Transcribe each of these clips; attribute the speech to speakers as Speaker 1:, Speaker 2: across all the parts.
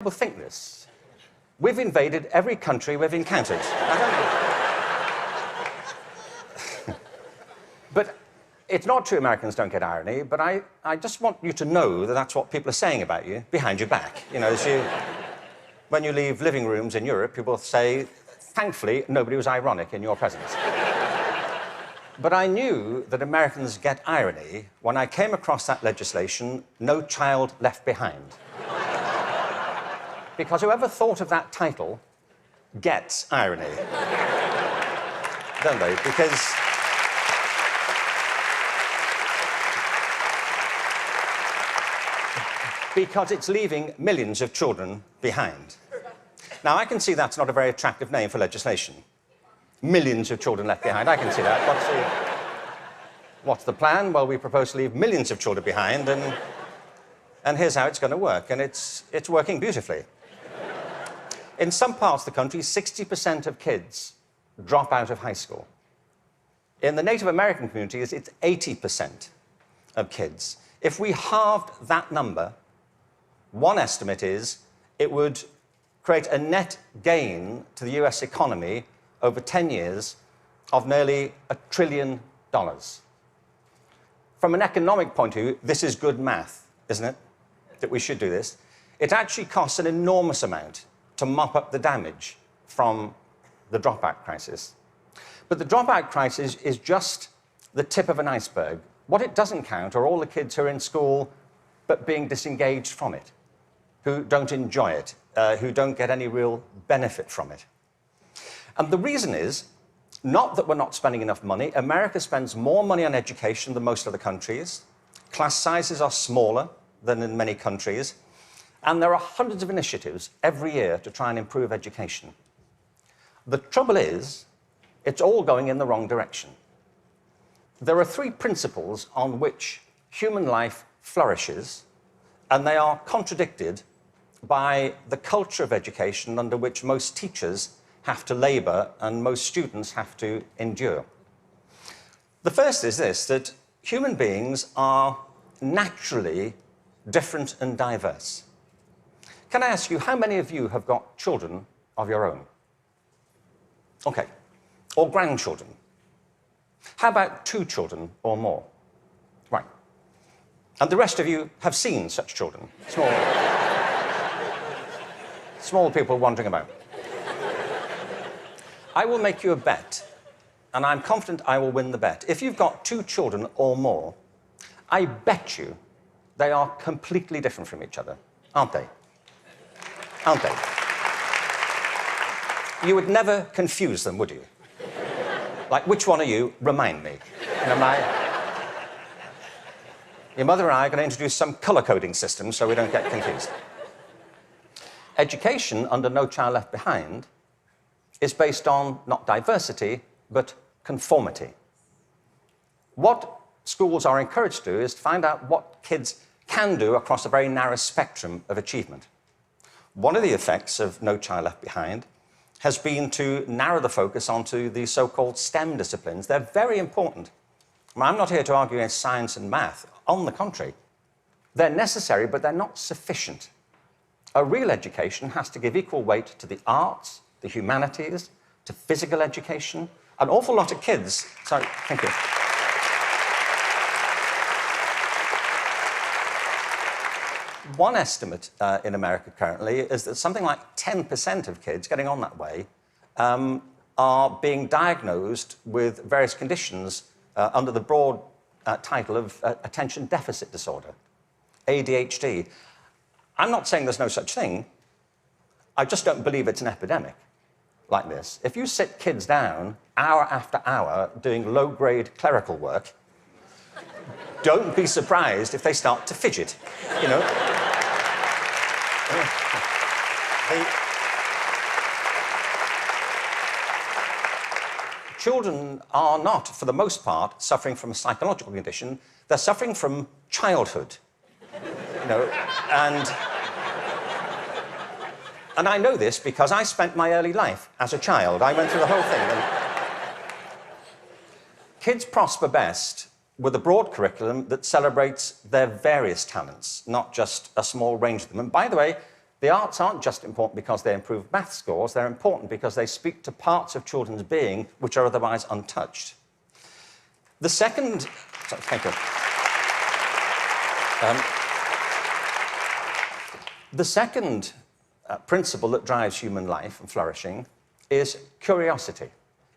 Speaker 1: People think this. We've invaded every country we've encountered. But it's not true Americans don't get irony, but I just want you to know that that's what people are saying about you behind your back. You know, when you leave living rooms in Europe, people say, thankfully, nobody was ironic in your presence. But I knew that Americans get irony when I came across that legislation, No Child Left Behind. Because whoever thought of that title gets irony. Don't they? Because it's leaving millions of children behind. Now, I can see that's not a very attractive name for legislation. Millions of children left behind. I can see that. What's the plan? Well, we propose to leave millions of children behind, and here's how it's going to work. And it's working beautifully. In some parts of the country, 60% of kids drop out of high school. In the Native American communities, it's 80% of kids. If we halved that number, one estimate is it would create a net gain to the US economy over 10 years of nearly $1 trillion. From an economic point of view, this is good math, isn't it? That we should do this. It actually costs an enormous amount to mop up the damage from the dropout crisis. But the dropout crisis is just the tip of an iceberg. What it doesn't count are all the kids who are in school but being disengaged from it, who don't enjoy it, who don't get any real benefit from it. And the reason is not that we're not spending enough money. America spends more money on education than most other countries. Class sizes are smaller than in many countries. And there are hundreds of initiatives every year to try and improve education. The trouble is, it's all going in the wrong direction. There are three principles on which human life flourishes, and they are contradicted by the culture of education under which most teachers have to labor and most students have to endure. The first is this, that human beings are naturally different and diverse. Can I ask you, how many of you have got children of your own? Okay. Or grandchildren? How about 2 children or more? Right. And the rest of you have seen such children? Small people wandering about. I will make you a bet, and I'm confident I will win the bet. If you've got 2 children or more, I bet you they are completely different from each other, aren't they? Aren't they? You would never confuse them, would you? Like, which one are you? Remind me. You know, your mother and I are going to introduce some colour-coding system so we don't get confused. Education under No Child Left Behind is based on not diversity, but conformity. What schools are encouraged to do is to find out what kids can do across a very narrow spectrum of achievement. One of the effects of No Child Left Behind has been to narrow the focus onto the so-called STEM disciplines. They're very important. I'm not here to argue against science and math. On the contrary, they're necessary, but they're not sufficient. A real education has to give equal weight to the arts, the humanities, to physical education. An awful lot of kids... Sorry, thank you. One estimate in America currently is that something like 10% of kids getting on that way are being diagnosed with various conditions under the broad title of attention deficit disorder, ADHD. I'm not saying there's no such thing. I just don't believe it's an epidemic like this. If you sit kids down hour after hour doing low-grade clerical work, don't be surprised if they start to fidget, you know. Children are not, for the most part, suffering from a psychological condition. They're suffering from childhood, you know, and I know this because I spent my early life as a child. I went through the whole thing. And kids prosper best with a broad curriculum that celebrates their various talents, not just a small range of them. And by the way, The arts aren't just important because they improve math scores, they're important because they speak to parts of children's being which are otherwise untouched. The second... Thank you. The second principle that drives human life and flourishing is curiosity.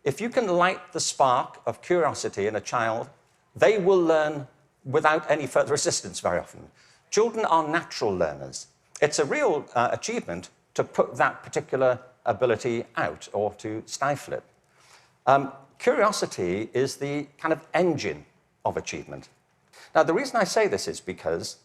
Speaker 1: If you can light the spark of curiosity in a child, they will learn without any further assistance very often. Children are natural learners. It's a real achievement to put that particular ability out or to stifle it. Curiosity is the kind of engine of achievement. Now, the reason I say this is because